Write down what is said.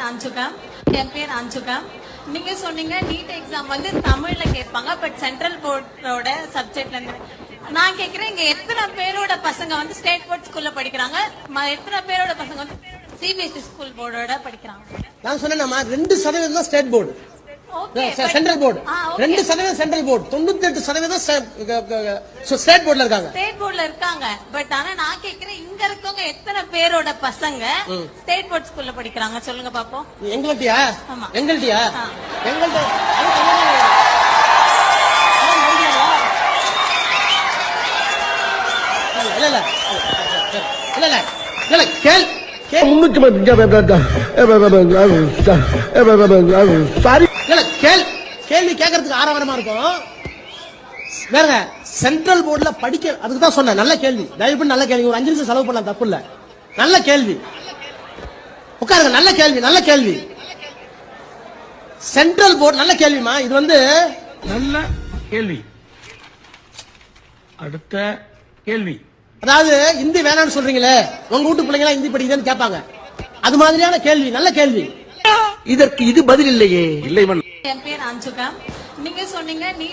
அஞ்சுகா. நீங்க சொன்னீங்க NEET exam வந்து தமிழ்ல கேட்பாங்க, பட் சென்ட்ரல் போர்டோட சப்ஜெக்ட்ல இருந்து. நான் கேக்குறேன், இங்க எத்தனை பேரோட பசங்க வந்து ஸ்டேட் போர்ட் ஸ்கூல்ல படிக்கிறாங்க, எத்தனை பேரோட பசங்க வந்து சிபிஎஸ்இ ஸ்கூல் போர்டோட படிக்கிறாங்க? நான் சொன்னேன்மா 2% தான் state board, central board. 2% central board, 98% state போர்டுல இருக்காங்க. ஸ்டேட் போர்டுல இருக்காங்க, பட் ஆனா நான் கேக்குறேன், இங்க இருக்கவங்க எத்தனை பேரோட பசங்க ஸ்டேட் போர்ட் ஸ்கூல்ல படிக்கிறாங்க சொல்லுங்க பாப்போம். எங்கள்ட்டியா? எங்கள்ட்டியா? எங்கள்ட்ட இல்ல இல்ல இல்ல இல்ல இல்ல கேள் கேள்வி கேட்கறதுக்கு ஆரவாரமா இருக்கும். வேற சென்ட்ரல் போர்டுல படிக்க, அதுக்கு தான் சொன்னேன். நல்ல கேள்வி, தயவு பண்ணி நல்ல கேள்வி. ஒரு 5 நிமிஷம் செலவு பண்ணலாம், தப்பு இல்ல. நல்ல கேள்வி, உட்காருங்க. நல்ல கேள்வி, நல்ல கேள்வி. சென்ட்ரல் போர்டு நல்ல கேள்விமா. இது வந்து நல்ல கேள்வி. அடுத்த கேள்வி. அதாவது இந்தி வேணாம்னு சொல்றீங்களே, உங்க வீட்டு பிள்ளைங்க இந்தி படிக்குதுன்னு கேட்பாங்க. அது மாதிரியான கேள்வி, நல்ல கேள்வி. இதற்கு இது பதில் இல்லையே. இல்லை. என் பேர் அஞ்சுகா. நீங்க சொன்னீங்க நீட்